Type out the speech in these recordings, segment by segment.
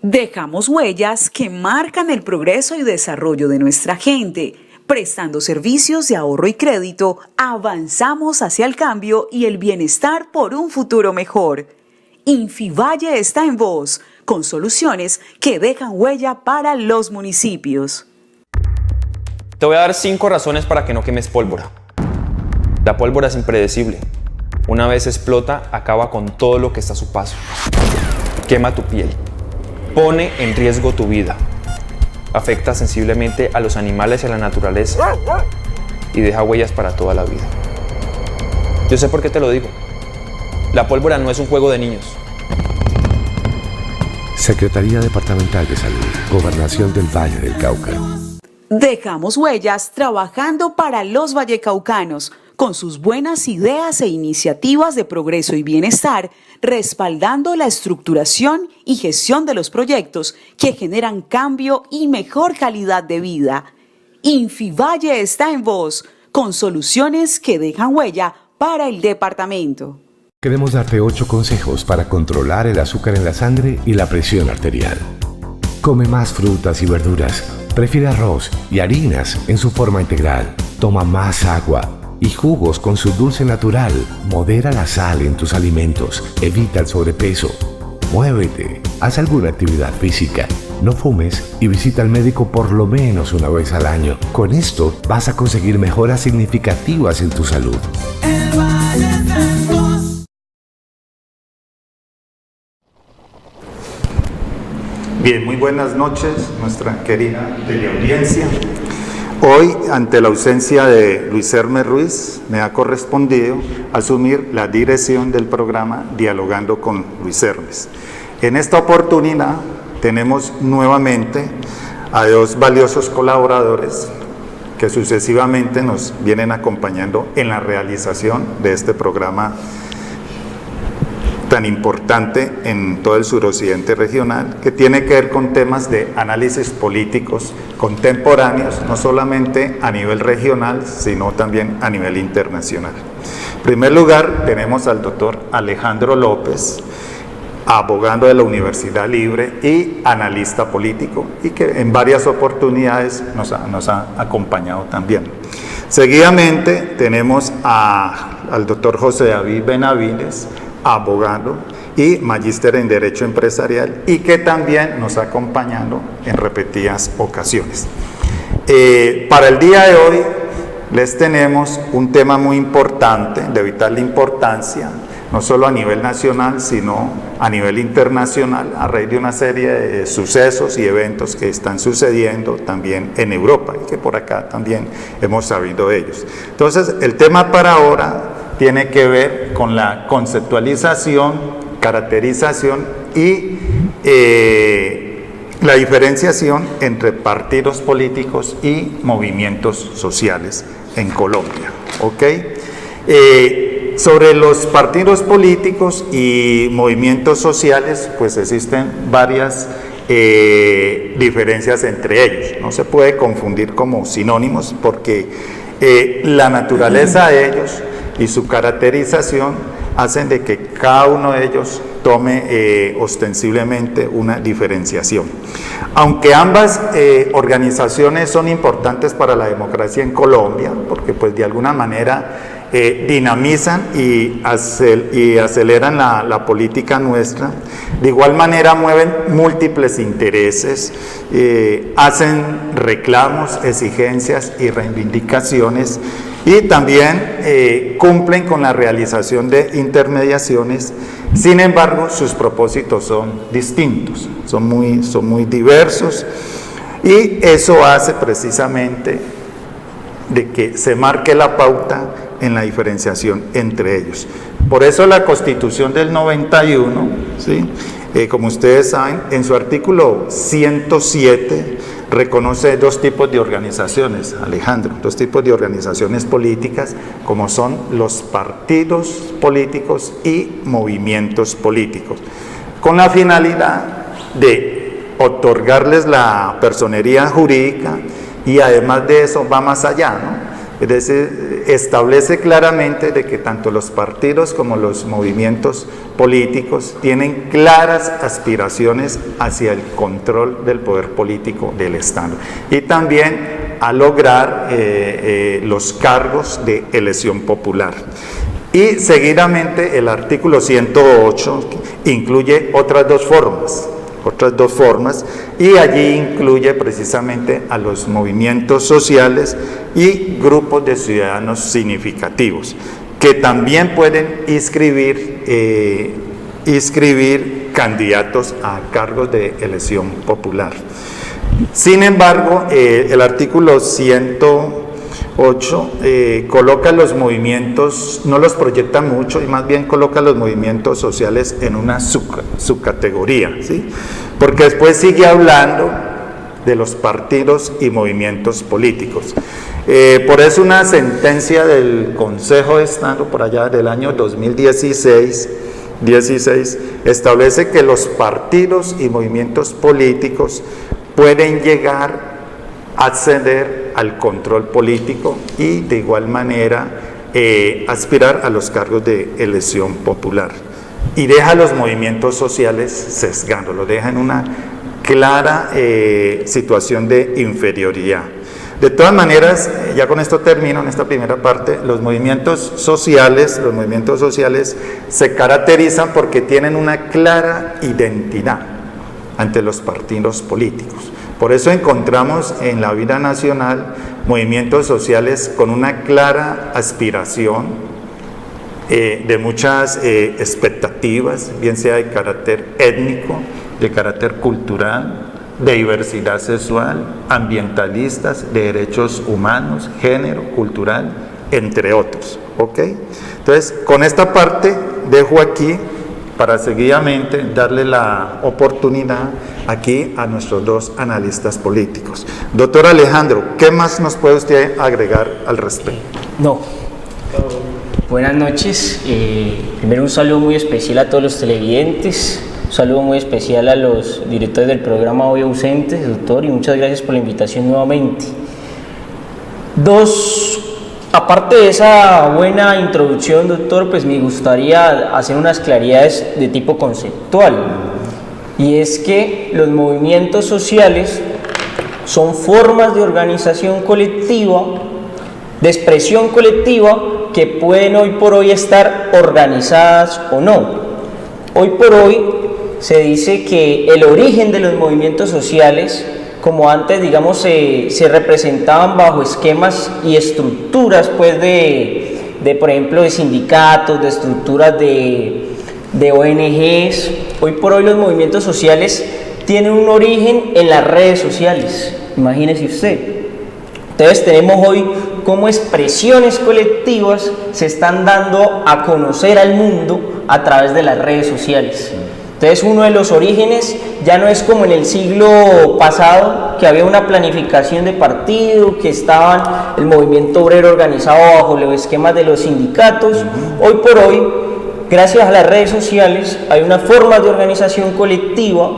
Dejamos huellas que marcan el progreso y desarrollo de nuestra gente. Prestando servicios de ahorro y crédito, avanzamos hacia el cambio y el bienestar por un futuro mejor. Infivalle está en voz, con soluciones que dejan huella para los municipios. Te voy a dar 5 razones para que no quemes pólvora. La pólvora es impredecible. Una vez explota, acaba con todo lo que está a su paso. Quema tu piel. Pone en riesgo tu vida. Afecta sensiblemente a los animales y a la naturaleza. Y deja huellas para toda la vida. Yo sé por qué te lo digo. La pólvora no es un juego de niños. Secretaría Departamental de Salud, Gobernación del Valle del Cauca. Dejamos huellas trabajando para los vallecaucanos, con sus buenas ideas e iniciativas de progreso y bienestar, respaldando la estructuración y gestión de los proyectos que generan cambio y mejor calidad de vida. Infivalle está en voz, con soluciones que dejan huella para el departamento. Queremos darte 8 consejos para controlar el azúcar en la sangre y la presión arterial. Come más frutas y verduras. Prefiere arroz y harinas en su forma integral. Toma más agua y jugos con su dulce natural. Modera la sal en tus alimentos. Evita el sobrepeso. Muévete. Haz alguna actividad física. No fumes y visita al médico por lo menos una vez al año. Con esto vas a conseguir mejoras significativas en tu salud. Bien, muy buenas noches, nuestra querida teleaudiencia. Hoy, ante la ausencia de Luis Hermes Ruiz, me ha correspondido asumir la dirección del programa Dialogando con Luis Hermes. En esta oportunidad tenemos nuevamente a 2 valiosos colaboradores que sucesivamente nos vienen acompañando en la realización de este programa tan importante en todo el suroccidente regional, que tiene que ver con temas de análisis políticos contemporáneos, no solamente a nivel regional, sino también a nivel internacional. En primer lugar, tenemos al doctor Alejandro López, abogado de la Universidad Libre y analista político, y que en varias oportunidades nos ha acompañado también. Seguidamente tenemos al doctor José David Benavides, abogado y magíster en Derecho Empresarial, y que también nos ha acompañado en repetidas ocasiones. Para el día de hoy les tenemos un tema muy importante, de vital importancia, no solo a nivel nacional, sino a nivel internacional, a raíz de una serie de sucesos y eventos que están sucediendo también en Europa, y que por acá también hemos sabido de ellos. Entonces, el tema para ahora tiene que ver con la conceptualización, caracterización y la diferenciación entre partidos políticos y movimientos sociales en Colombia. ¿Ok? Sobre los partidos políticos y movimientos sociales, pues existen varias diferencias entre ellos. No se puede confundir como sinónimos, porque la naturaleza de ellos y su caracterización hacen de que cada uno de ellos tome ostensiblemente una diferenciación. Aunque ambas organizaciones son importantes para la democracia en Colombia, porque pues de alguna manera dinamizan y aceleran la política nuestra, de igual manera mueven múltiples intereses, hacen reclamos, exigencias y reivindicaciones, y también cumplen con la realización de intermediaciones. Sin embargo, sus propósitos son distintos, son muy diversos, y eso hace precisamente de que se marque la pauta en la diferenciación entre ellos. Por eso la Constitución del 91, ¿sí? Como ustedes saben, en su artículo 107 reconoce 2 tipos de organizaciones, Alejandro, 2 tipos de organizaciones políticas, como son los partidos políticos y movimientos políticos, con la finalidad de otorgarles la personería jurídica, y además de eso va más allá, ¿no? Es decir, establece claramente de que tanto los partidos como los movimientos políticos tienen claras aspiraciones hacia el control del poder político del Estado y también a lograr los cargos de elección popular. Y seguidamente el artículo 108 incluye otras dos formas, y allí incluye precisamente a los movimientos sociales y grupos de ciudadanos significativos que también pueden inscribir candidatos a cargos de elección popular. Sin embargo, el artículo 108 coloca los movimientos, no los proyecta mucho, y más bien coloca los movimientos sociales en una subcategoría, ¿sí? Porque después sigue hablando de los partidos y movimientos políticos. Por eso una sentencia del Consejo de Estado por allá del año 2016 establece que los partidos y movimientos políticos pueden llegar a acceder al control político y de igual manera aspirar a los cargos de elección popular. Y deja a los movimientos sociales sesgando, lo deja en una clara situación de inferioridad. De todas maneras, ya con esto termino en esta primera parte, los movimientos sociales se caracterizan porque tienen una clara identidad ante los partidos políticos. Por eso encontramos en la vida nacional movimientos sociales con una clara aspiración de muchas expectativas, bien sea de carácter étnico, de carácter cultural, de diversidad sexual, ambientalistas, de derechos humanos, género, cultural, entre otros. ¿Ok? Entonces, con esta parte dejo aquí para seguidamente darle la oportunidad aquí a nuestros dos analistas políticos. Doctor Alejandro, ¿qué más nos puede usted agregar al respecto? No. Buenas noches. Primero un saludo muy especial a todos los televidentes, un saludo muy especial a los directores del programa hoy ausentes, doctor, y muchas gracias por la invitación nuevamente. Aparte de esa buena introducción, doctor, pues me gustaría hacer unas claridades de tipo conceptual, y es que los movimientos sociales son formas de organización colectiva, de expresión colectiva, que pueden hoy por hoy estar organizadas o no. Hoy por hoy se dice que el origen de los movimientos sociales, como antes, digamos, se representaban bajo esquemas y estructuras, pues, de por ejemplo, de sindicatos, de estructuras de ONGs. Hoy por hoy los movimientos sociales tienen un origen en las redes sociales, imagínese usted. Entonces tenemos hoy cómo expresiones colectivas se están dando a conocer al mundo a través de las redes sociales. Entonces uno de los orígenes ya no es como en el siglo pasado, que había una planificación de partido, que estaban el movimiento obrero organizado bajo los esquemas de los sindicatos. Hoy por hoy, gracias a las redes sociales, hay una forma de organización colectiva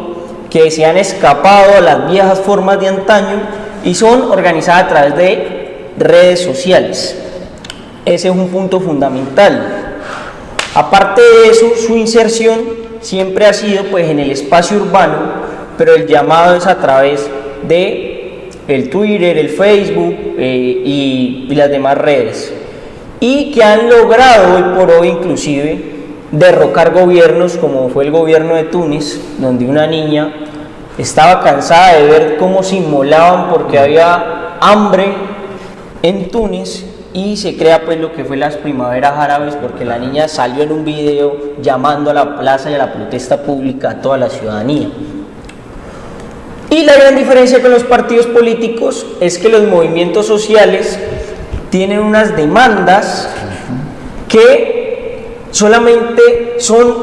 que se han escapado a las viejas formas de antaño y son organizadas a través de redes sociales. Ese es un punto fundamental. Aparte de eso, su inserción siempre ha sido, pues, en el espacio urbano, pero el llamado es a través de el Twitter, el Facebook y las demás redes, y que han logrado hoy por hoy inclusive derrocar gobiernos, como fue el gobierno de Túnez, donde una niña estaba cansada de ver cómo se inmolaban porque había hambre en Túnez, y se crea, pues, lo que fue las primaveras árabes, porque la niña salió en un video llamando a la plaza y a la protesta pública a toda la ciudadanía. Y la gran diferencia con los partidos políticos es que los movimientos sociales tienen unas demandas que solamente son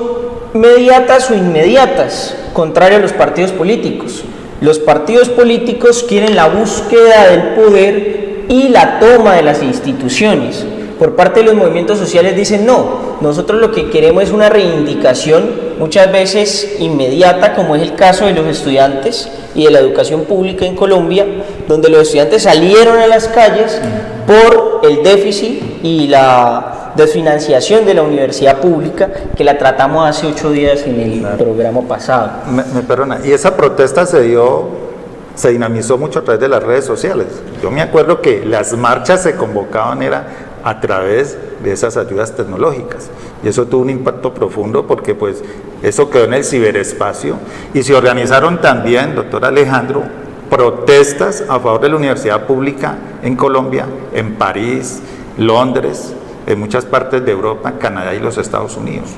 mediatas o inmediatas, contrario a los partidos políticos. Los partidos políticos quieren la búsqueda del poder y la toma de las instituciones. Por parte de los movimientos sociales dicen: no, nosotros lo que queremos es una reivindicación, muchas veces inmediata, como es el caso de los estudiantes, y de la educación pública en Colombia, donde los estudiantes salieron a las calles por el déficit y la desfinanciación de la universidad pública, que la tratamos hace 8 días en el programa pasado. Me perdona, y esa protesta se dinamizó mucho a través de las redes sociales. Yo me acuerdo que las marchas se convocaban era a través de esas ayudas tecnológicas, y eso tuvo un impacto profundo porque pues eso quedó en el ciberespacio, y se organizaron también, doctor Alejandro, protestas a favor de la universidad pública en Colombia, en París, Londres, en muchas partes de Europa, Canadá y los Estados Unidos.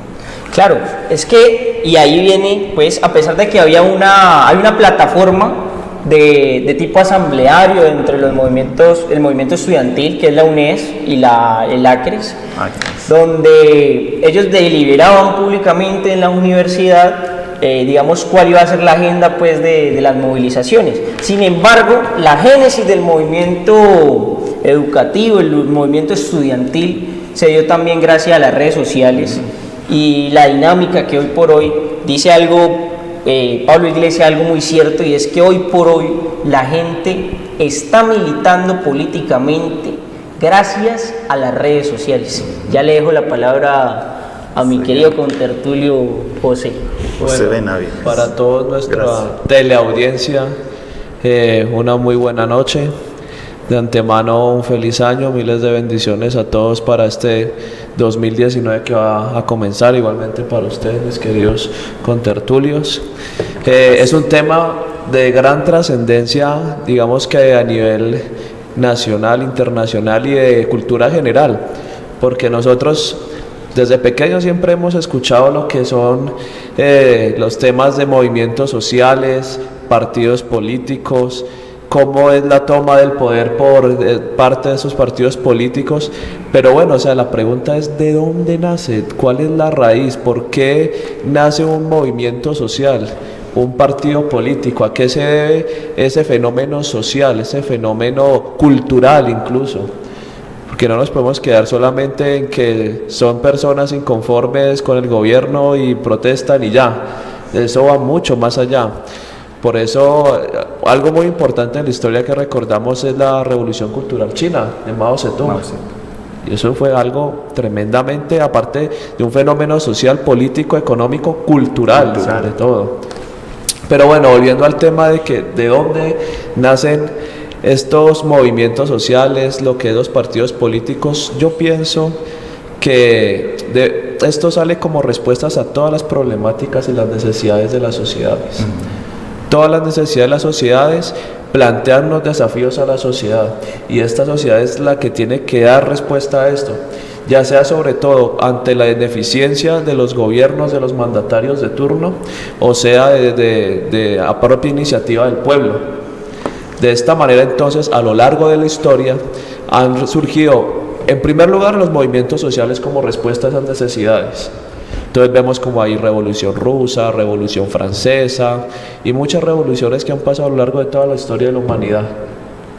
Claro, es que, y ahí viene, pues, a pesar de que hay una plataforma de tipo asambleario entre los movimientos, el movimiento estudiantil, que es la UNES y el ACRES, donde ellos deliberaban públicamente en la universidad, digamos, cuál iba a ser la agenda, pues, de las movilizaciones. Sin embargo, la génesis del movimiento educativo, el movimiento estudiantil, se dio también gracias a las redes sociales, y la dinámica que hoy por hoy dice algo, Pablo Iglesias, algo muy cierto, y es que hoy por hoy la gente está militando políticamente gracias a las redes sociales. Ya le dejo la palabra a mi querido contertulio José. José Benavides. Para toda nuestra teleaudiencia, una muy buena noche. De antemano, un feliz año, miles de bendiciones a todos para este 2019 que va a comenzar, igualmente para ustedes, mis queridos contertulios. Es un tema de gran trascendencia, digamos que a nivel nacional, internacional y de cultura general, porque nosotros desde pequeños siempre hemos escuchado lo que son los temas de movimientos sociales, partidos políticos, cómo es la toma del poder por parte de esos partidos políticos, pero bueno, o sea, la pregunta es ¿de dónde nace? ¿Cuál es la raíz? ¿Por qué nace un movimiento social, un partido político? ¿A qué se debe ese fenómeno social, ese fenómeno cultural incluso? Porque no nos podemos quedar solamente en que son personas inconformes con el gobierno y protestan y ya, eso va mucho más allá. Por eso, algo muy importante en la historia que recordamos es la Revolución Cultural China de Mao Zedong. Y eso fue algo tremendamente, aparte de un fenómeno social, político, económico, cultural. Sobre todo. Pero bueno, volviendo al tema de dónde nacen estos movimientos sociales, lo que es los partidos políticos, yo pienso que esto sale como respuestas a todas las problemáticas y las necesidades de las sociedades. Todas las necesidades de las sociedades plantean unos desafíos a la sociedad, y esta sociedad es la que tiene que dar respuesta a esto, ya sea sobre todo ante la ineficiencia de los gobiernos, de los mandatarios de turno, o sea a propia iniciativa del pueblo. De esta manera, entonces, a lo largo de la historia han surgido, en primer lugar, los movimientos sociales como respuesta a esas necesidades. Entonces vemos como hay Revolución Rusa, Revolución Francesa y muchas revoluciones que han pasado a lo largo de toda la historia de la humanidad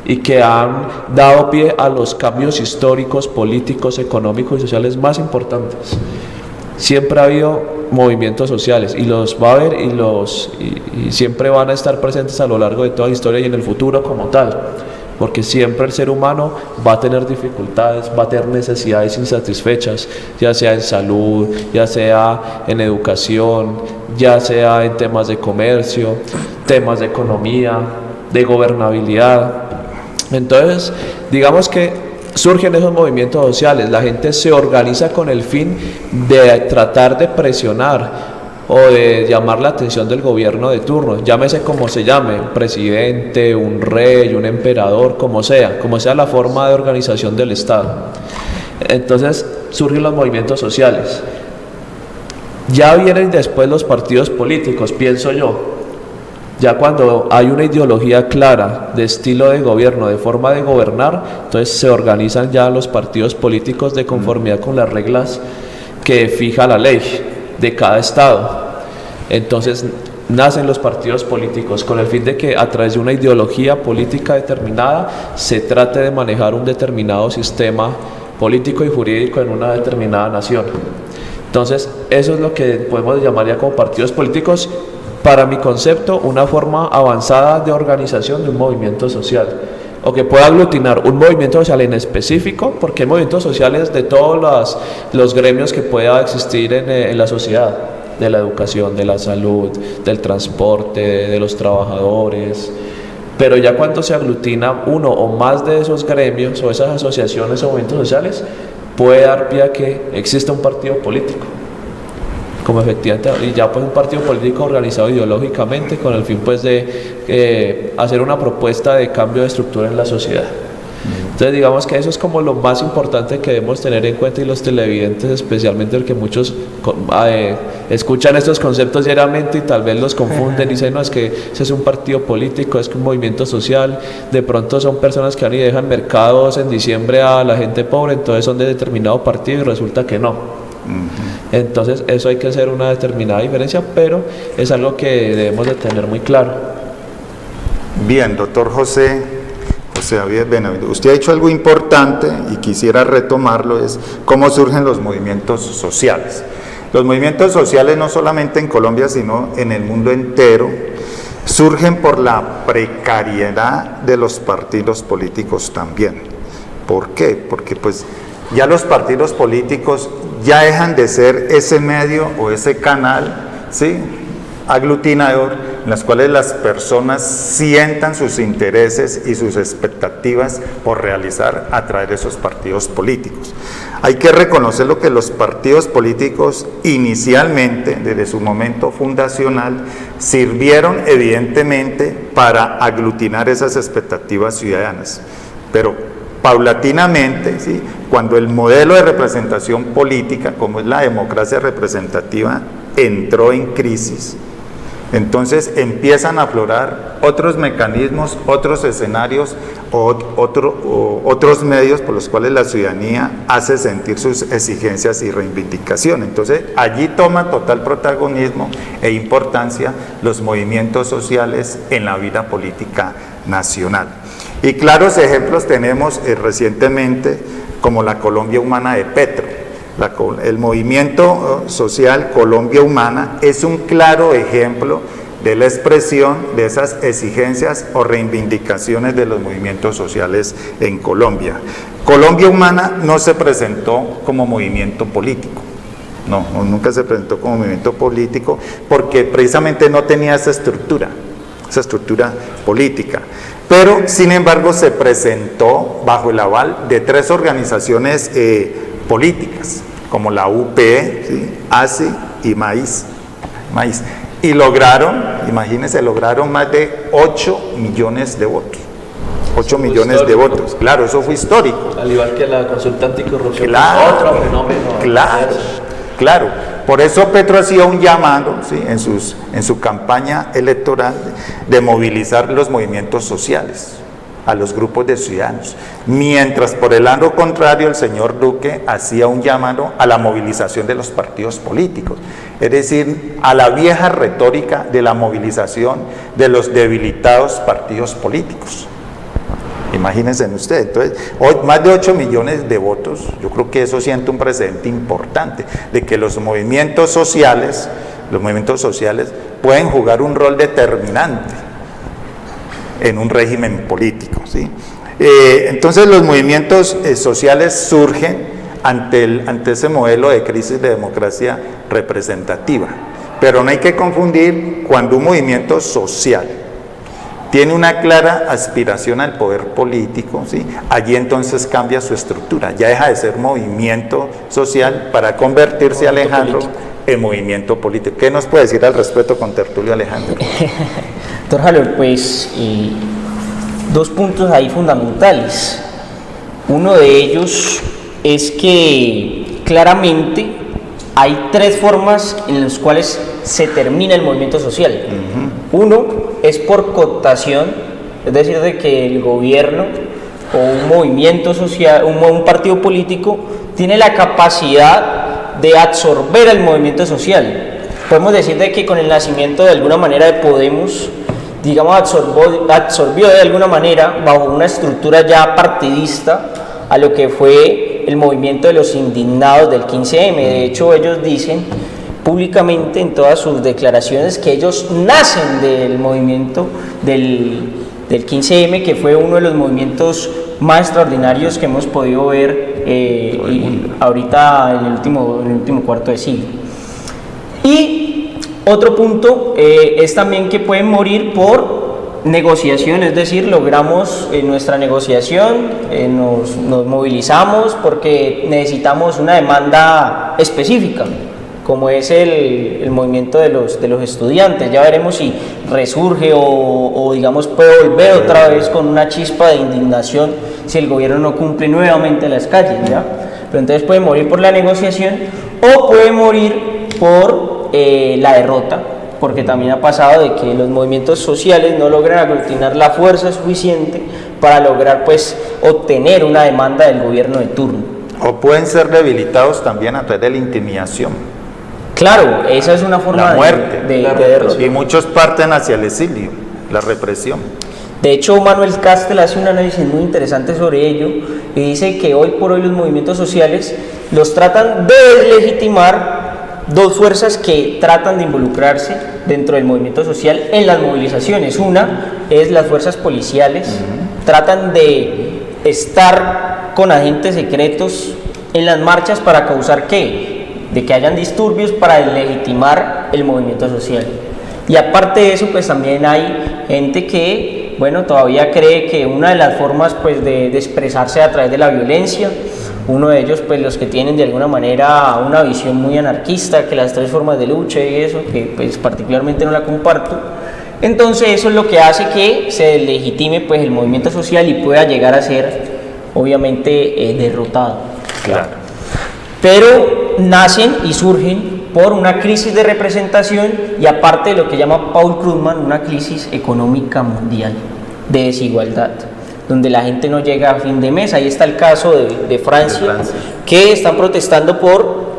y que han dado pie a los cambios históricos, políticos, económicos y sociales más importantes. Siempre ha habido movimientos sociales y los va a haber y siempre van a estar presentes a lo largo de toda la historia y en el futuro como tal. Porque siempre el ser humano va a tener dificultades, va a tener necesidades insatisfechas, ya sea en salud, ya sea en educación, ya sea en temas de comercio, temas de economía, de gobernabilidad. Entonces, digamos que surgen esos movimientos sociales, la gente se organiza con el fin de tratar de presionar o de llamar la atención del gobierno de turno, llámese como se llame, un presidente, un rey, un emperador, como sea la forma de organización del Estado. Entonces surgen los movimientos sociales. Ya vienen después los partidos políticos, pienso yo. Ya cuando hay una ideología clara de estilo de gobierno, de forma de gobernar, entonces se organizan ya los partidos políticos de conformidad con las reglas que fija la ley de cada estado. Entonces nacen los partidos políticos con el fin de que a través de una ideología política determinada se trate de manejar un determinado sistema político y jurídico en una determinada nación. Entonces eso es lo que podemos llamar ya como partidos políticos, para mi concepto, una forma avanzada de organización de un movimiento social, o que pueda aglutinar un movimiento social en específico, porque hay movimientos sociales de todos los gremios que pueda existir en la sociedad, de la educación, de la salud, del transporte, de los trabajadores, pero ya cuando se aglutina uno o más de esos gremios o esas asociaciones o movimientos sociales, puede dar pie a que exista un partido político, como efectivamente, y ya pues un partido político organizado ideológicamente con el fin pues de hacer una propuesta de cambio de estructura en la sociedad. Entonces digamos que eso es como lo más importante que debemos tener en cuenta, y los televidentes especialmente, porque muchos escuchan estos conceptos diariamente y tal vez los confunden y dicen, no, es que ese es un partido político, es que un movimiento social, de pronto son personas que van y dejan mercados en diciembre a la gente pobre, entonces son de determinado partido, y resulta que no. Entonces eso hay que hacer una determinada diferencia, pero es algo que debemos de tener muy claro. Bien, doctor José Javier Benavides, usted ha dicho algo importante y quisiera retomarlo, es cómo surgen los movimientos sociales. Los movimientos sociales, no solamente en Colombia, sino en el mundo entero, surgen por la precariedad de los partidos políticos también. ¿Por qué? Porque pues ya los partidos políticos ya dejan de ser ese medio o ese canal, ¿sí?, aglutinador, en las cuales las personas sientan sus intereses y sus expectativas por realizar a través de esos partidos políticos. Hay que reconocer lo que los partidos políticos inicialmente, desde su momento fundacional, sirvieron evidentemente para aglutinar esas expectativas ciudadanas, pero paulatinamente, ¿sí?, cuando el modelo de representación política, como es la democracia representativa, entró en crisis, entonces empiezan a aflorar otros mecanismos, otros escenarios, otros medios por los cuales la ciudadanía hace sentir sus exigencias y reivindicaciones. Entonces allí toman total protagonismo e importancia los movimientos sociales en la vida política nacional. Y claros ejemplos tenemos recientemente, como la Colombia Humana de Petro. El movimiento social Colombia Humana es un claro ejemplo de la expresión de esas exigencias o reivindicaciones de los movimientos sociales en Colombia. Colombia Humana no se presentó como movimiento político, no, nunca se presentó como movimiento político, porque precisamente no tenía esa estructura política. Pero, sin embargo, se presentó bajo el aval de tres organizaciones políticas, como la UPE, ¿sí?, ASI y Maíz. Y lograron, imagínense, más de 8 millones de votos. 8 millones de votos. Claro, eso fue histórico. Al igual que la consulta anticorrupción, claro, otro fenómeno. Claro. Por eso Petro hacía un llamado, ¿sí?, en su campaña electoral de movilizar los movimientos sociales, a los grupos de ciudadanos, mientras por el lado contrario el señor Duque hacía un llamado a la movilización de los partidos políticos, es decir, a la vieja retórica de la movilización de los debilitados partidos políticos. Imagínense ustedes, entonces, hoy más de 8 millones de votos, yo creo que eso siente un precedente importante, de que los movimientos sociales pueden jugar un rol determinante en un régimen político, ¿sí? Entonces los movimientos sociales surgen ante ese modelo de crisis de democracia representativa, pero no hay que confundir cuando un movimiento social tiene una clara aspiración al poder político, ¿sí?, allí entonces cambia su estructura, ya deja de ser movimiento social para convertirse, Alejandro, en movimiento político. ¿Qué nos puede decir al respecto, contertulio Alejandro? Doctor Harold, pues dos puntos ahí fundamentales. Uno de ellos es que claramente hay tres formas en las cuales se termina el movimiento social. Uno es por cooptación, es decir, de que el gobierno o un movimiento social, un partido político tiene la capacidad de absorber el movimiento social. Podemos decir de que con el nacimiento de alguna manera de Podemos, digamos, absorbió de alguna manera bajo una estructura ya partidista a lo que fue el movimiento de los indignados del 15M. De hecho, ellos dicen públicamente en todas sus declaraciones que ellos nacen del movimiento del 15M, que fue uno de los movimientos más extraordinarios que hemos podido ver ahorita en el último cuarto de siglo. Y otro punto es también que pueden morir por negociación, es decir, logramos nuestra negociación, nos movilizamos porque necesitamos una demanda específica, como es el movimiento de los estudiantes. Ya veremos si resurge o digamos puede volver otra vez con una chispa de indignación si el gobierno no cumple nuevamente las calles, ¿ya? Pero entonces puede morir por la negociación o puede morir por la derrota, porque también ha pasado de que los movimientos sociales no logran aglutinar la fuerza suficiente para lograr pues obtener una demanda del gobierno de turno. O pueden ser debilitados también a través de la intimidación. Claro, esa es una forma La muerte. de derrota. Y muchos parten hacia el exilio, la represión. De hecho, Manuel Castel hace un análisis muy interesante sobre ello y dice que hoy por hoy los movimientos sociales los tratan de deslegitimar dos fuerzas que tratan de involucrarse dentro del movimiento social en las movilizaciones. Una es las fuerzas policiales, tratan de estar con agentes secretos en las marchas para causar ¿qué? De que hayan disturbios para deslegitimar el movimiento social. Y aparte de eso, pues también hay gente que, bueno, todavía cree que una de las formas pues de expresarse a través de la violencia. Uno de ellos, pues los que tienen de alguna manera una visión muy anarquista, que las tres formas de lucha y eso, que pues particularmente no la comparto. Entonces eso es lo que hace que se deslegitime pues el movimiento social y pueda llegar a ser obviamente derrotado. Claro. Pero nacen y surgen por una crisis de representación y aparte de lo que llama Paul Krugman, una crisis económica mundial de desigualdad, donde la gente no llega a fin de mes. Ahí está el caso de Francia, que están protestando por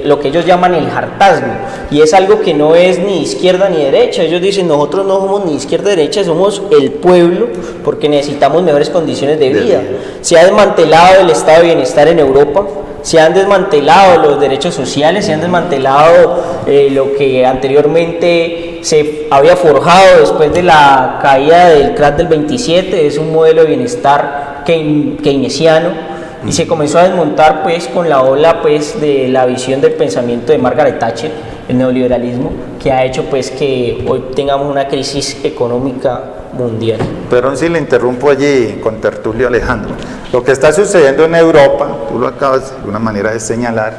lo que ellos llaman el hartazgo, y es algo que no es ni izquierda ni derecha. Ellos dicen, nosotros no somos ni izquierda ni derecha, somos el pueblo, porque necesitamos mejores condiciones de vida. Se ha desmantelado el estado de bienestar en Europa, se han desmantelado los derechos sociales, se han desmantelado lo que anteriormente se había forjado después de la caída del crack del 27, es un modelo de bienestar keynesiano, y se comenzó a desmontar pues con la ola pues de la visión del pensamiento de Margaret Thatcher, el neoliberalismo, que ha hecho pues que hoy tengamos una crisis económica mundial. Perdón si le interrumpo allí con tertulio Alejandro. Lo que está sucediendo en Europa, tú lo acabas de una manera de señalar,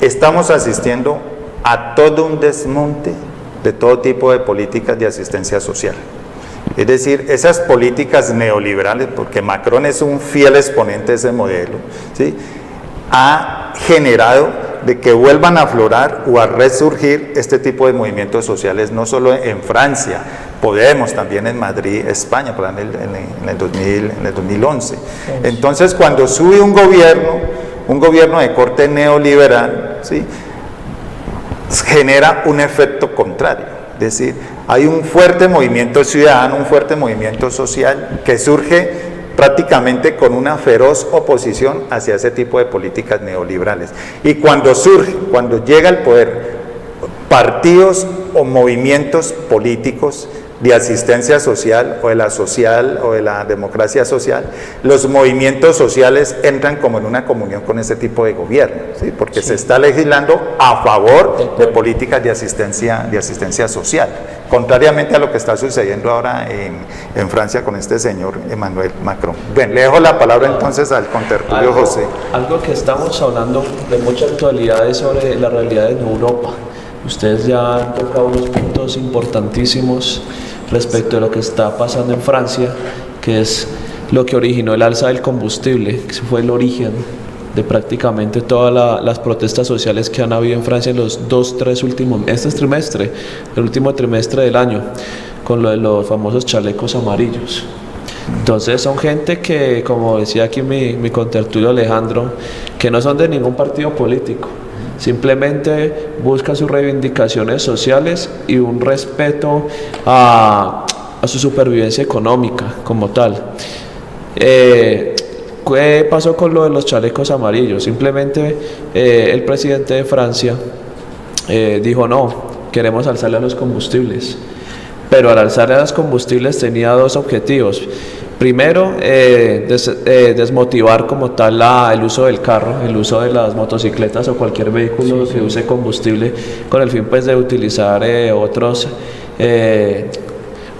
estamos asistiendo a todo un desmonte de todo tipo de políticas de asistencia social. Es decir, esas políticas neoliberales, porque Macron es un fiel exponente de ese modelo, ¿sí?, ha generado de que vuelvan a aflorar o a resurgir este tipo de movimientos sociales, no solo en Francia, Podemos también en Madrid, España, por ejemplo, en el 2011. Entonces, cuando sube un gobierno de corte neoliberal, ¿sí?, genera un efecto contrario. Es decir, hay un fuerte movimiento ciudadano, un fuerte movimiento social que surge prácticamente con una feroz oposición hacia ese tipo de políticas neoliberales. Y cuando llega al poder partidos o movimientos políticos de asistencia social o de la democracia social, los movimientos sociales entran como en una comunión con ese tipo de gobierno, ¿sí?, porque se está legislando a favor de políticas de asistencia social, contrariamente a lo que está sucediendo ahora en Francia con este señor Emmanuel Macron. Bien, le dejo la palabra entonces al contertulio José. Algo que estamos hablando de mucha actualidad es sobre la realidad en Europa. Ustedes ya han tocado unos puntos importantísimos respecto de lo que está pasando en Francia, que es lo que originó el alza del combustible, que fue el origen de prácticamente todas las protestas sociales que han habido en Francia en los el último trimestre del año, con lo de los famosos chalecos amarillos. Entonces son gente que, como decía aquí mi contertulio Alejandro, que no son de ningún partido político, simplemente buscan sus reivindicaciones sociales y un respeto a su supervivencia económica como tal. ¿Qué pasó con lo de los chalecos amarillos? Simplemente el presidente de Francia dijo no, queremos alzarle a los combustibles. Pero al alzarle a los combustibles tenía dos objetivos. Primero, desmotivar como tal el uso del carro, el uso de las motocicletas o cualquier vehículo que use combustible, con el fin pues de utilizar otros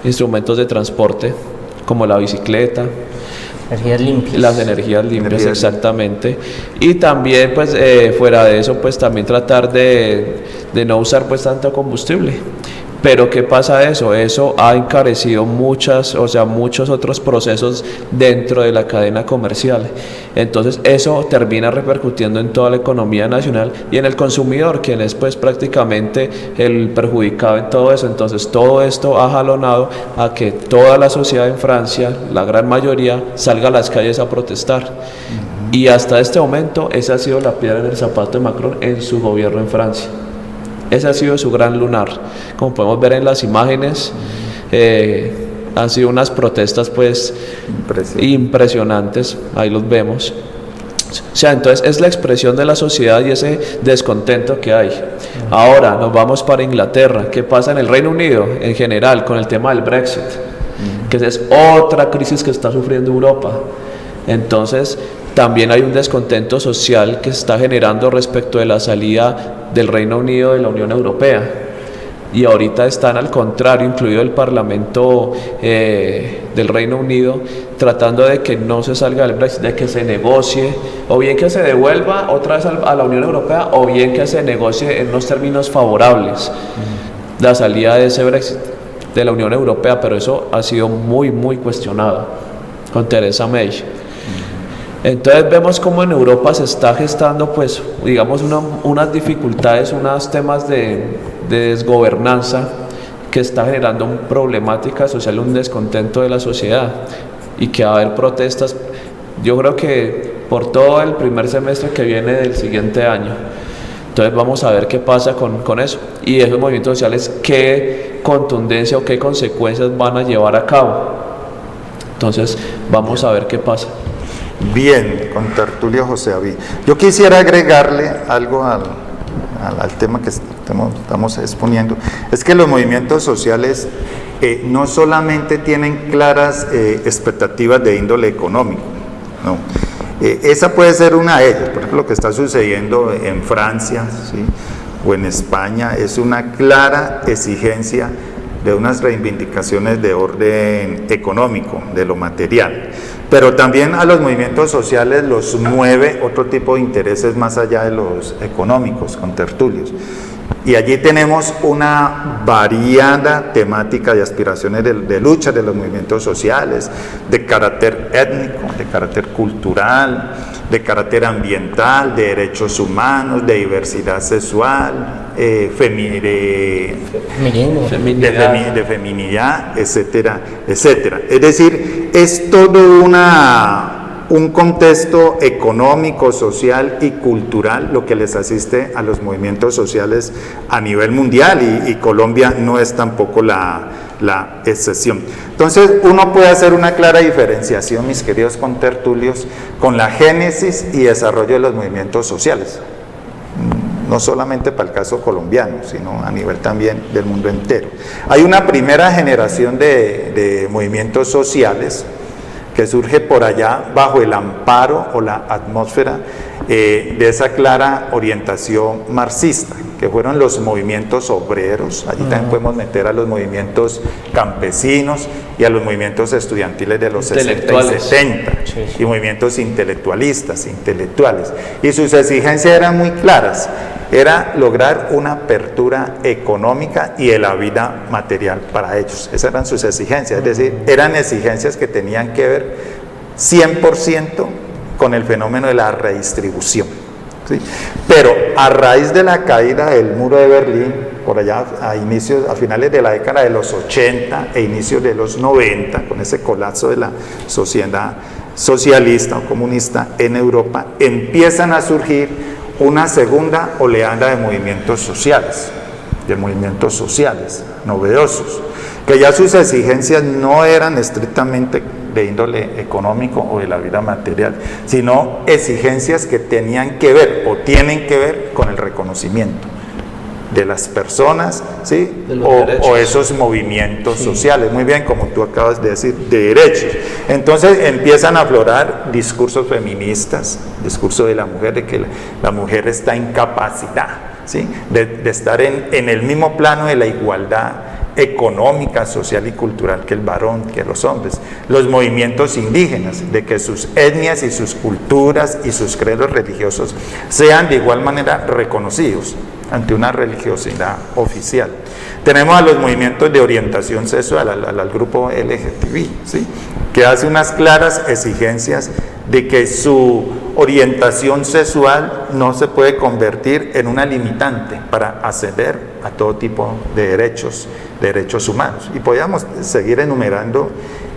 instrumentos de transporte como la bicicleta. Energías limpias. Las energías limpias, exactamente. Y también pues fuera de eso pues también tratar de no usar pues tanto combustible. Pero ¿qué pasa eso? Eso ha encarecido muchos otros procesos dentro de la cadena comercial. Entonces eso termina repercutiendo en toda la economía nacional y en el consumidor, quien es pues prácticamente el perjudicado en todo eso. Entonces todo esto ha jalonado a que toda la sociedad en Francia, la gran mayoría, salga a las calles a protestar. Y hasta este momento esa ha sido la piedra en el zapato de Macron en su gobierno en Francia. Ese ha sido su gran lunar. Como podemos ver en las imágenes, han sido unas protestas pues impresionantes, ahí los vemos. O sea, entonces es la expresión de la sociedad y ese descontento que hay. Ahora nos vamos para Inglaterra. ¿Qué pasa en el Reino Unido en general con el tema del Brexit? Que es otra crisis que está sufriendo Europa. Entonces también hay un descontento social que se está generando respecto de la salida del Reino Unido de la Unión Europea, y ahorita están al contrario, incluido el Parlamento del Reino Unido, tratando de que no se salga del Brexit, de que se negocie, o bien que se devuelva otra vez a la Unión Europea, o bien que se negocie en unos términos favorables la salida de ese Brexit de la Unión Europea, pero eso ha sido muy cuestionado con Theresa May. Entonces vemos cómo en Europa se está gestando pues digamos unas dificultades, unos temas de desgobernanza que está generando una problemática social, un descontento de la sociedad, y que va a haber protestas, yo creo que por todo el primer semestre que viene del siguiente año. Entonces vamos a ver qué pasa con eso, y esos movimientos sociales qué contundencia o qué consecuencias van a llevar a cabo. Entonces vamos a ver qué pasa. Bien, con tertulio José David. Yo quisiera agregarle algo al tema que estamos exponiendo. Es que los movimientos sociales no solamente tienen claras expectativas de índole económico, no. Esa puede ser una de ellas. Por ejemplo, lo que está sucediendo en Francia, ¿sí?, o en España, es una clara exigencia de unas reivindicaciones de orden económico, de lo material. Pero también a los movimientos sociales los mueve otro tipo de intereses más allá de los económicos, con tertulios. Y allí tenemos una variada temática de aspiraciones de lucha de los movimientos sociales, de carácter étnico, de carácter cultural, de carácter ambiental, de derechos humanos, de diversidad sexual, de feminidad, etcétera, etcétera. Es decir, es todo un contexto económico, social y cultural lo que les asiste a los movimientos sociales a nivel mundial, y Colombia no es tampoco la excepción. Entonces uno puede hacer una clara diferenciación, mis queridos contertulios, con la génesis y desarrollo de los movimientos sociales, no solamente para el caso colombiano, sino a nivel también del mundo entero. Hay una primera generación de movimientos sociales que surge por allá bajo el amparo o la atmósfera de esa clara orientación marxista, que fueron los movimientos obreros. Allí también podemos meter a los movimientos campesinos y a los movimientos estudiantiles de los 60 y 70, y movimientos intelectuales. Y sus exigencias eran muy claras, era lograr una apertura económica y de la vida material para ellos. Esas eran sus exigencias, es decir, eran exigencias que tenían que ver 100% con el fenómeno de la redistribución, ¿sí? Pero a raíz de la caída del muro de Berlín, por allá a finales de la década de los 80 e inicios de los 90, con ese colapso de la sociedad socialista o comunista en Europa, empiezan a surgir una segunda oleada de movimientos sociales novedosos, que ya sus exigencias no eran estrictamente de índole económico o de la vida material, sino exigencias que tenían que ver o tienen que ver con el reconocimiento de las personas, ¿sí? De los o derechos. esos movimientos sociales, muy bien, como tú acabas de decir, de derechos. Entonces empiezan a aflorar discursos feministas, discurso de la mujer, de que la mujer está incapacitada, ¿sí? de estar en el mismo plano de la igualdad económica, social y cultural que el varón, que los hombres. Los movimientos indígenas, de que sus etnias y sus culturas y sus credos religiosos sean de igual manera reconocidos ante una religiosidad oficial. Tenemos a los movimientos de orientación sexual, al grupo LGTB, ¿sí? que hace unas claras exigencias de que su orientación sexual no se puede convertir en una limitante para acceder a todo tipo de derechos humanos. Y podríamos seguir enumerando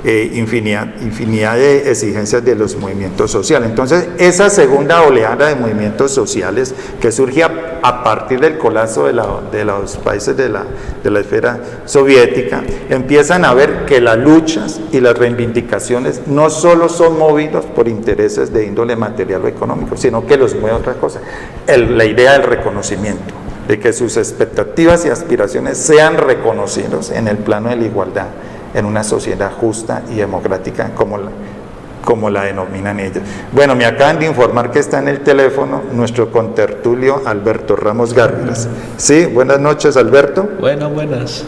infinidad de exigencias de los movimientos sociales. Entonces, esa segunda oleada de movimientos sociales que surge a partir del colapso de los países de la esfera soviética, empiezan a ver que las luchas y las reivindicaciones no solo son movidos por intereses de índole material o económico, sino que los mueve otra cosa, la idea del reconocimiento, de que sus expectativas y aspiraciones sean reconocidos en el plano de la igualdad, en una sociedad justa y democrática como la denominan ellos. Bueno, me acaban de informar que está en el teléfono nuestro contertulio Alberto Ramos Gárvilas. Sí, buenas noches, Alberto. Buenas.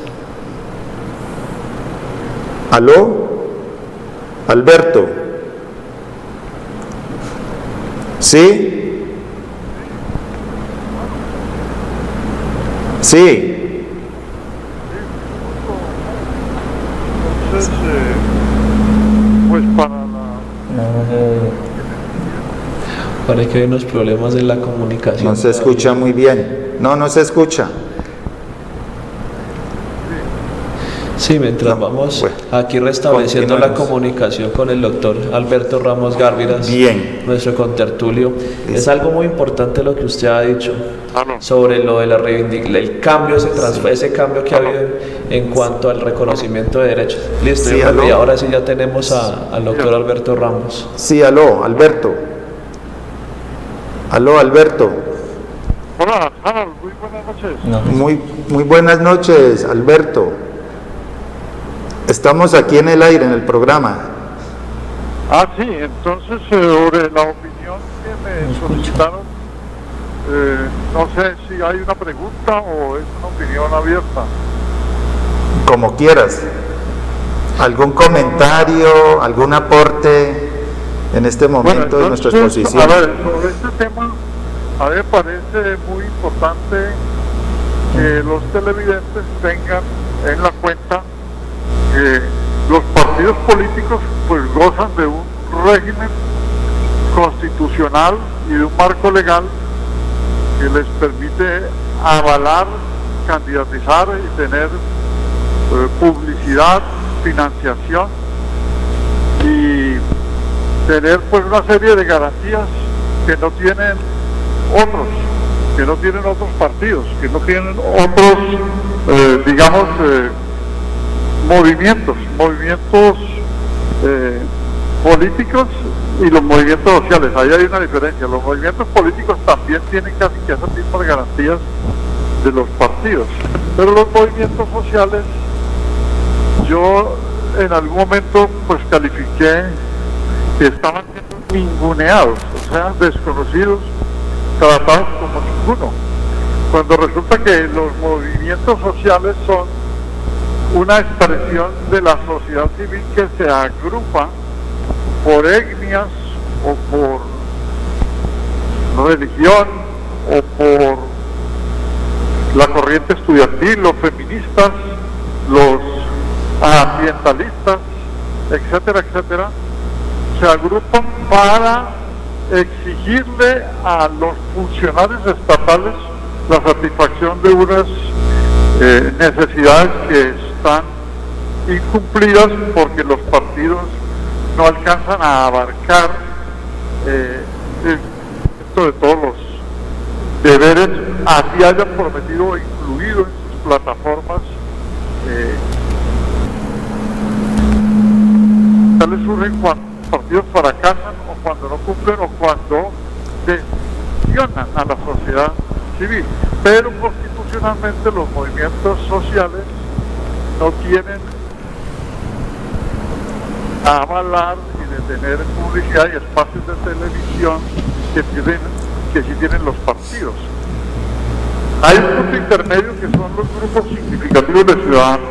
¿Aló? Alberto. ¿Sí? Sí. Entonces, pues para la... Parece que hay unos problemas en la comunicación. No se escucha muy bien. No se escucha. Sí, mientras vamos bueno, aquí restableciendo la continuemos. comunicación con el doctor Alberto Ramos Gárvilas, Bien. nuestro contertulio, es algo muy importante lo que usted ha dicho no. sobre lo de la el cambio, ese cambio que ha habido en cuanto al reconocimiento de derechos. Listo, Sí, yo creo que aló. ahora sí ya tenemos al doctor Alberto Ramos. Sí, aló, Alberto. Aló, Alberto. Hola, Harold, muy buenas noches. Muy buenas noches, Alberto. Estamos aquí en el aire, en el programa. Sí, entonces sobre la opinión que me solicitaron, no sé si hay una pregunta o es una opinión abierta. Como quieras. ¿Algún comentario, algún aporte en este momento de nuestra exposición? A ver, sobre este tema, a mí me parece muy importante que los televidentes tengan en la cuenta que los partidos políticos pues gozan de un régimen constitucional y de un marco legal que les permite avalar, candidatizar y tener publicidad, financiación y tener pues una serie de garantías que no tienen otros partidos, que no tienen otros movimientos políticos y los movimientos sociales. Ahí hay una diferencia. Los movimientos políticos también tienen casi que esas mismas garantías de los partidos, pero los movimientos sociales, yo en algún momento pues califiqué que estaban siendo ninguneados, o sea, desconocidos, tratados como ninguno, cuando resulta que los movimientos sociales son una expresión de la sociedad civil que se agrupa por etnias o por religión o por la corriente estudiantil, los feministas, los ambientalistas, etcétera, etcétera, se agrupan para exigirle a los funcionarios estatales la satisfacción de unas necesidades que están incumplidas porque los partidos no alcanzan a abarcar esto de todos los deberes, así hayan prometido o incluido en sus plataformas. Tales surgen cuando los partidos fracasan o cuando no cumplen o cuando decepcionan a la sociedad civil, pero constitucionalmente tradicionalmente los movimientos sociales no tienen a avalar y de tener publicidad y espacios de televisión que sí tienen los partidos. Hay un punto intermedio que son los grupos significativos de ciudadanos,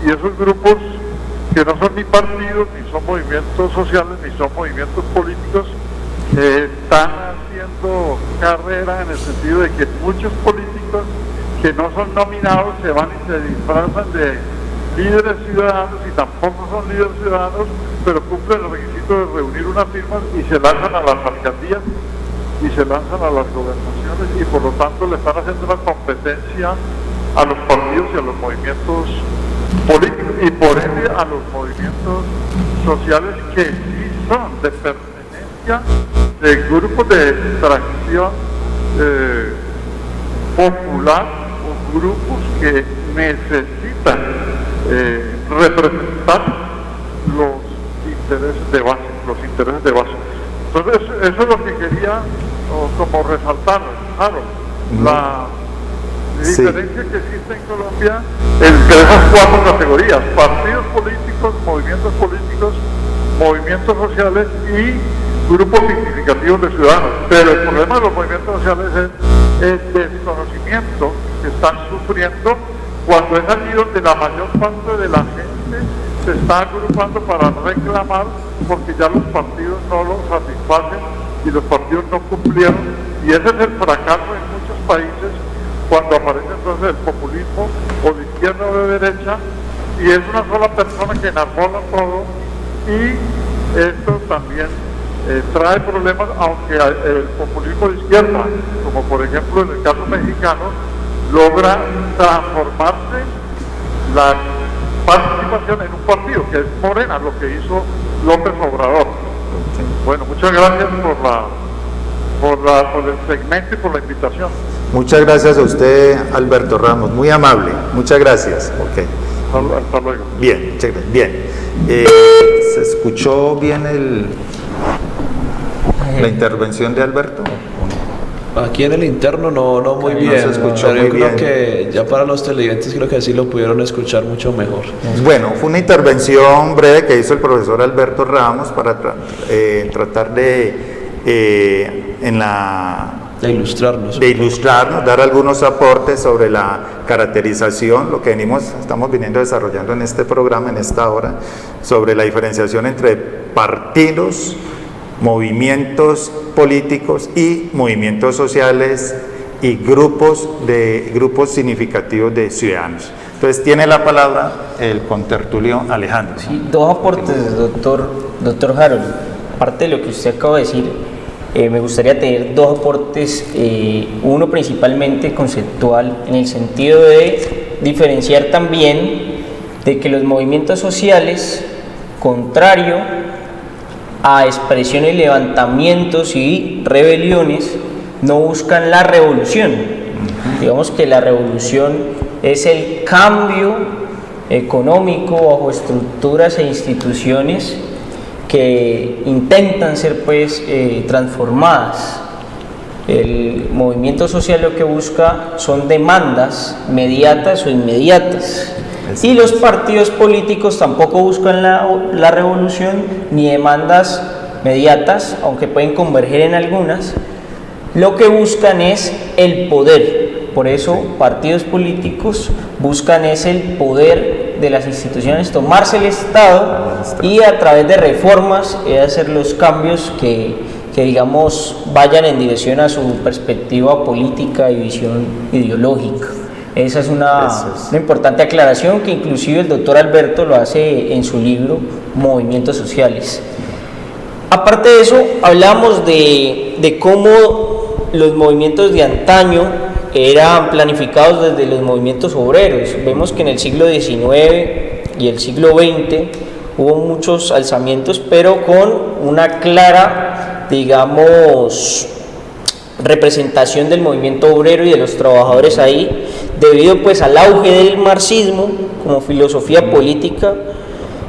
y esos grupos que no son ni partidos, ni son movimientos sociales, ni son movimientos políticos, están haciendo carrera en el sentido de que muchos políticos que no son nominados se van y se disfrazan de líderes ciudadanos y tampoco son líderes ciudadanos, pero cumplen el requisito de reunir unas firmas y se lanzan a las alcaldías y se lanzan a las gobernaciones, y por lo tanto le están haciendo una competencia a los partidos y a los movimientos políticos, y por ende a los movimientos sociales que sí son de pertenencia de grupos de extracción popular, o grupos que necesitan representar los intereses de base, Entonces, eso es lo que quería como resaltar, Harold, la diferencia que existe en Colombia entre esas cuatro categorías: partidos políticos, movimientos sociales y grupos significativos de ciudadanos. Pero el problema de los movimientos sociales es el desconocimiento que están sufriendo, cuando es allí donde la mayor parte de la gente se está agrupando para reclamar, porque ya los partidos no los satisfacen y los partidos no cumplieron, y ese es el fracaso en muchos países cuando aparece entonces el populismo, o de izquierda o de derecha, y es una sola persona que enarbola todo, y esto también trae problemas, aunque el populismo de izquierda, como por ejemplo en el caso mexicano, logra transformarse la participación en un partido, que es Morena, lo que hizo López Obrador. Bueno, muchas gracias por el segmento y por la invitación. Muchas gracias a usted, Alberto Ramos, muy amable, muchas gracias. Okay. Hasta luego. Bien, muchas gracias. Bien. ¿Se escuchó bien la intervención de Alberto? Aquí en el interno no muy bien, se escuchó pero muy yo creo bien. que ya para los televidentes creo que sí lo pudieron escuchar mucho mejor. Bueno, fue una intervención breve que hizo el profesor Alberto Ramos para tratar de ilustrarnos, dar algunos aportes sobre la caracterización, lo que estamos viniendo desarrollando en este programa, en esta hora, sobre la diferenciación entre partidos, movimientos políticos y movimientos sociales y grupos significativos de ciudadanos. Entonces tiene la palabra el contertulio Alejandro. Sí, dos aportes, doctor Harold. Aparte de lo que usted acaba de decir, me gustaría tener dos aportes, uno principalmente conceptual, en el sentido de diferenciar también de que los movimientos sociales, contrario a expresiones, levantamientos y rebeliones, no buscan la revolución. Digamos que la revolución es el cambio económico bajo estructuras e instituciones que intentan ser transformadas. El movimiento social lo que busca son demandas mediatas o inmediatas. Y los partidos políticos tampoco buscan la revolución ni demandas mediatas, aunque pueden converger en algunas. Lo que buscan es el poder. Por eso partidos políticos buscan es el poder de las instituciones, tomarse el Estado y a través de reformas hacer los cambios que digamos vayan en dirección a su perspectiva política y visión ideológica. Esa es una importante aclaración que inclusive el doctor Alberto lo hace en su libro Movimientos Sociales. Aparte de eso, hablamos de cómo los movimientos de antaño eran planificados desde los movimientos obreros. Vemos que en el siglo XIX y el siglo XX hubo muchos alzamientos, pero con una clara, digamos, representación del movimiento obrero y de los trabajadores ahí, debido pues al auge del marxismo como filosofía política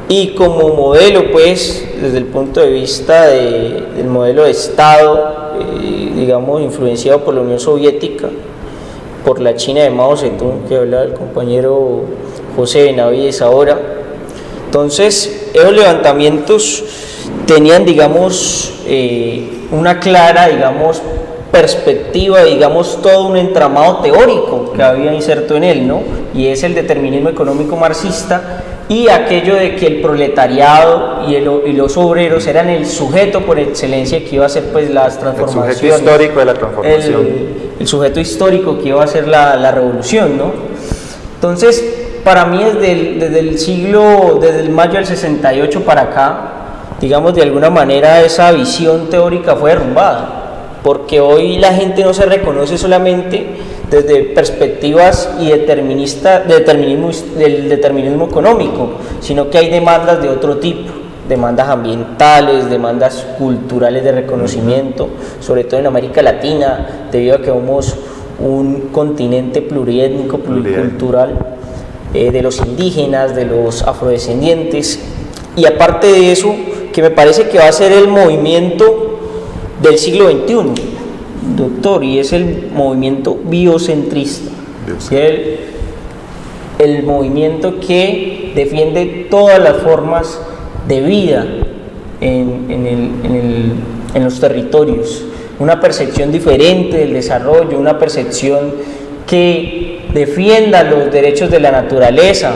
y como modelo pues desde el punto de vista del modelo de Estado, digamos influenciado por la Unión Soviética, por la China de Mao Zedong, que hablaba el compañero José Benavides ahora. Entonces, esos levantamientos tenían, digamos, una clara, digamos, perspectiva, digamos, todo un entramado teórico que había inserto en él, ¿no? Y es el determinismo económico marxista y aquello de que el proletariado y los obreros eran el sujeto por excelencia que iba a hacer pues las transformaciones. El sujeto histórico de la transformación. El sujeto histórico que iba a hacer la revolución, ¿no? Entonces, para mí desde el mayo del 68 para acá, digamos, de alguna manera esa visión teórica fue derrumbada, porque hoy la gente no se reconoce solamente desde perspectivas y del determinismo económico, sino que hay demandas de otro tipo, demandas ambientales, demandas culturales de reconocimiento, sobre todo en América Latina, debido a que somos un continente pluriétnico, pluricultural, de los indígenas, de los afrodescendientes, y aparte de eso, que me parece que va a ser el movimiento del siglo XXI, doctor, y es el movimiento biocentrista. El movimiento que defiende todas las formas de vida en los territorios, una percepción diferente del desarrollo, una percepción que defienda los derechos de la naturaleza,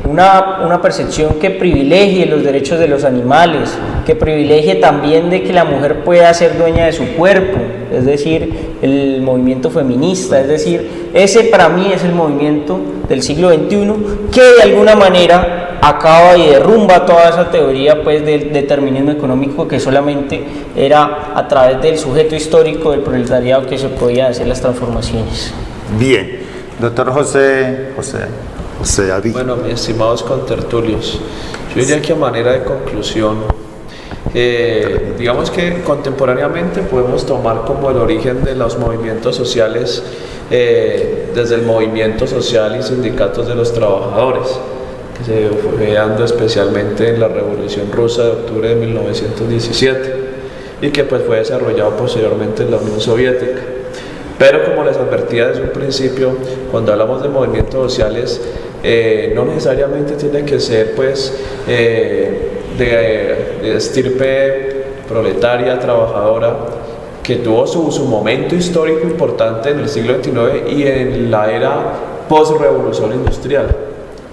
una percepción que privilegie los derechos de los animales, que privilegie también de que la mujer pueda ser dueña de su cuerpo, es decir, el movimiento feminista, es decir, ese para mí es el movimiento del siglo XXI que de alguna manera acaba y derrumba toda esa teoría pues del determinismo económico, que solamente era a través del sujeto histórico del proletariado que se podían hacer las transformaciones. Bien, doctor José David. Bueno, mis estimados contertulios, yo diría que a manera de conclusión, digamos que contemporáneamente podemos tomar como el origen de los movimientos sociales desde el movimiento social y sindicatos de los trabajadores, que se fue dando especialmente en la Revolución Rusa de octubre de 1917 y que pues fue desarrollado posteriormente en la Unión Soviética. Pero como les advertía desde un principio, cuando hablamos de movimientos sociales, no necesariamente tiene que ser pues de estirpe proletaria, trabajadora, que tuvo su momento histórico importante en el siglo XIX y en la era post-revolución industrial,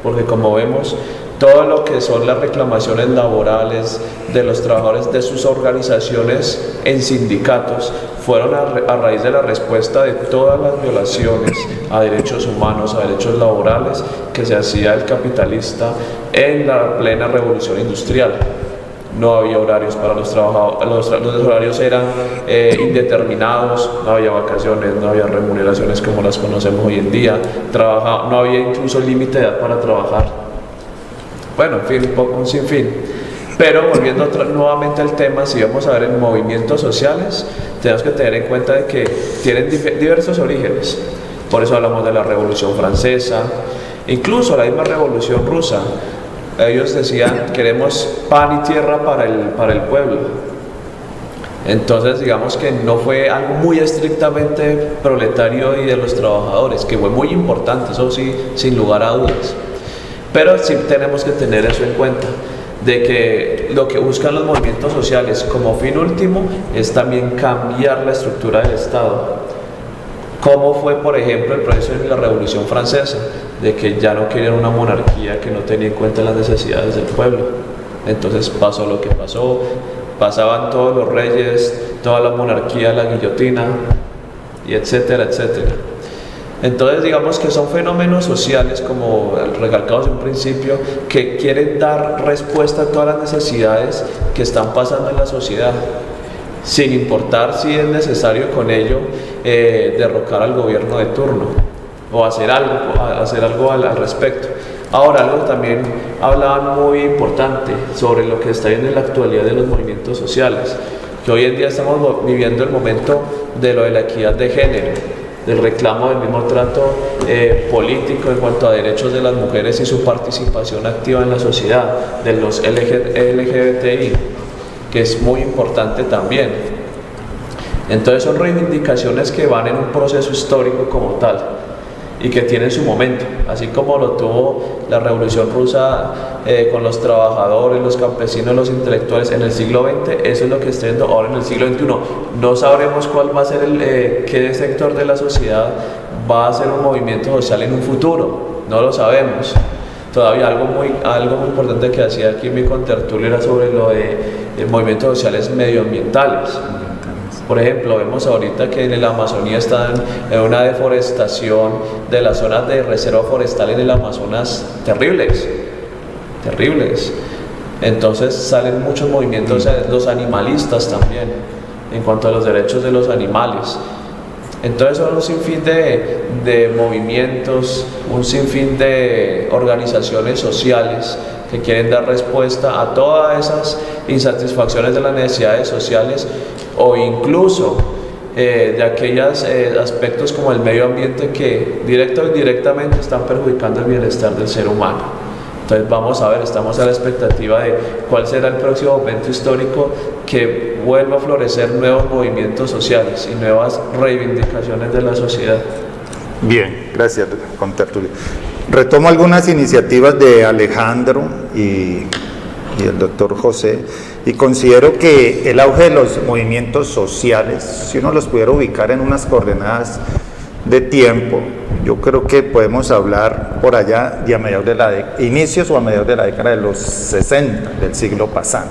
porque como vemos, todo lo que son las reclamaciones laborales de los trabajadores, de sus organizaciones en sindicatos, fueron a raíz de la respuesta de todas las violaciones a derechos humanos, a derechos laborales que se hacía el capitalista en la plena revolución industrial. No había horarios para los trabajadores, los horarios eran indeterminados, no había vacaciones, no había remuneraciones como las conocemos hoy en día, no había incluso límite de edad para trabajar. Bueno, en fin, un sinfín. Pero volviendo nuevamente al tema, si vamos a ver en movimientos sociales, tenemos que tener en cuenta de que tienen diversos orígenes. Por eso hablamos de la Revolución Francesa, incluso la misma Revolución Rusa. Ellos decían, queremos pan y tierra para el pueblo. Entonces, digamos que no fue algo muy estrictamente proletario y de los trabajadores, que fue muy importante, eso sí, sin lugar a dudas. Pero sí tenemos que tener eso en cuenta, de que lo que buscan los movimientos sociales como fin último es también cambiar la estructura del Estado. Como fue, por ejemplo, el proceso de la Revolución Francesa, de que ya no querían una monarquía que no tenía en cuenta las necesidades del pueblo. Entonces pasó lo que pasó, pasaban todos los reyes, toda la monarquía, la guillotina, y etcétera, etcétera. Entonces digamos que son fenómenos sociales, como recalcados en un principio, que quieren dar respuesta a todas las necesidades que están pasando en la sociedad, sin importar si es necesario con ello derrocar al gobierno de turno o hacer algo al respecto. Ahora, algo también hablaban muy importante sobre lo que está viendo en la actualidad de los movimientos sociales, que hoy en día estamos viviendo el momento de lo de la equidad de género, del reclamo del mismo trato político en cuanto a derechos de las mujeres y su participación activa en la sociedad, de los LGBTI, que es muy importante también. Entonces son reivindicaciones que van en un proceso histórico como tal. y que tienen su momento, así como lo tuvo la Revolución Rusa con los trabajadores, los campesinos, los intelectuales en el siglo XX. Eso es lo que está viendo ahora en el siglo XXI. No sabremos cuál va a ser qué sector de la sociedad va a ser un movimiento social en un futuro, no lo sabemos. Todavía algo muy importante que hacía aquí mi contertulio era sobre lo de movimientos sociales medioambientales. Por ejemplo, vemos ahorita que en la Amazonía están en una deforestación de las zonas de reserva forestal en el Amazonas terribles. Entonces salen muchos movimientos, los animalistas también, en cuanto a los derechos de los animales. Entonces son un sinfín de movimientos, un sinfín de organizaciones sociales que quieren dar respuesta a todas esas insatisfacciones de las necesidades sociales, o incluso de aquellos aspectos como el medio ambiente que directa o indirectamente están perjudicando el bienestar del ser humano. Entonces vamos a ver, estamos a la expectativa de cuál será el próximo momento histórico que vuelva a florecer nuevos movimientos sociales y nuevas reivindicaciones de la sociedad. Bien, gracias, contertulio. Retomo algunas iniciativas de Alejandro y el doctor José, y considero que el auge de los movimientos sociales, si uno los pudiera ubicar en unas coordenadas de tiempo, yo creo que podemos hablar por allá de a mediados de inicios o a mediados de la década de los 60 del siglo pasado,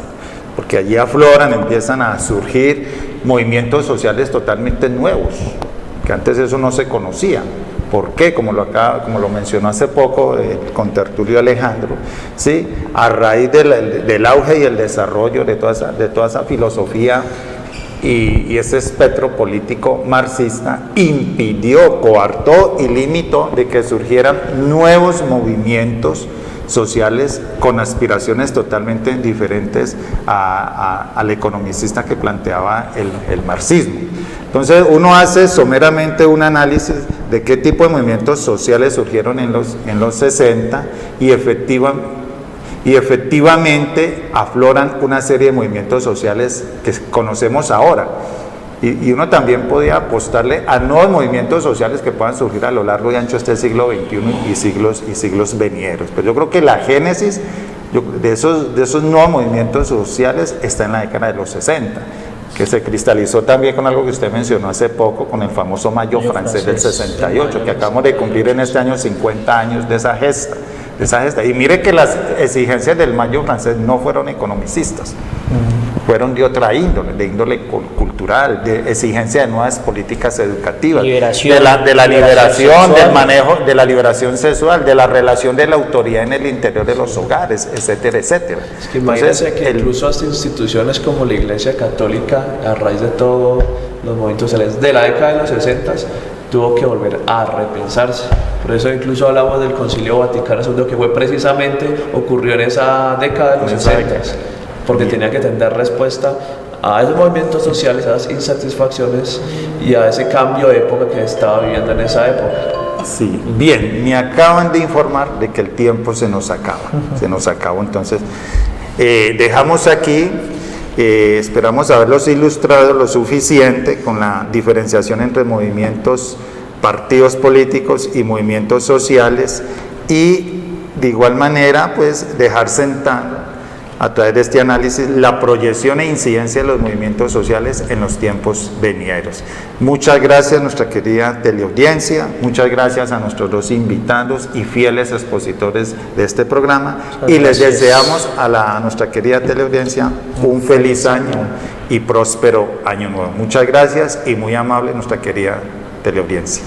porque allí afloran, empiezan a surgir movimientos sociales totalmente nuevos, que antes eso no se conocía. ¿Por qué? Como lo mencionó hace poco el contertulio Alejandro, ¿sí? A raíz del auge y el desarrollo de toda esa filosofía y ese espectro político marxista, impidió, coartó y limitó de que surgieran nuevos movimientos sociales con aspiraciones totalmente diferentes al economicista que planteaba el marxismo. Entonces uno hace someramente un análisis de qué tipo de movimientos sociales surgieron en los 60 y efectivamente afloran una serie de movimientos sociales que conocemos ahora. Y uno también podía apostarle a nuevos movimientos sociales que puedan surgir a lo largo y ancho de este siglo XXI y siglos venideros. Pero yo creo que la génesis de esos nuevos movimientos sociales está en la década de los 60, que se cristalizó también con algo que usted mencionó hace poco, con el famoso Mayo francés del 68, que acabamos de cumplir en este año 50 años de esa gesta. Y mire que las exigencias del Mayo francés no fueron economicistas, fueron de otra índole, de índole cultural, de exigencia de nuevas políticas educativas, de la liberación, del manejo, de la liberación sexual, de la relación de la autoridad en el interior de los hogares, etcétera, etcétera. Es que imagínense que incluso hasta instituciones como la Iglesia Católica, a raíz de todos los movimientos sociales de la década de los 60, tuvo que volver a repensarse. Por eso incluso hablamos del Concilio Vaticano II, que fue precisamente, ocurrió en esa década de los 60, porque tenía que tener respuesta a esos movimientos sociales, a esas insatisfacciones y a ese cambio de época que estaba viviendo en esa época. Sí, bien, me acaban de informar de que el tiempo se nos acaba, se nos acabó, entonces dejamos aquí, esperamos haberlos ilustrado lo suficiente con la diferenciación entre movimientos, partidos políticos y movimientos sociales, y de igual manera pues dejar sentada a través de este análisis la proyección e incidencia de los movimientos sociales en los tiempos venideros. Muchas gracias a nuestra querida teleaudiencia, muchas gracias a nuestros dos invitados y fieles expositores de este programa, y les deseamos a nuestra querida teleaudiencia un feliz año y próspero año nuevo. Muchas gracias y muy amable nuestra querida teleaudiencia.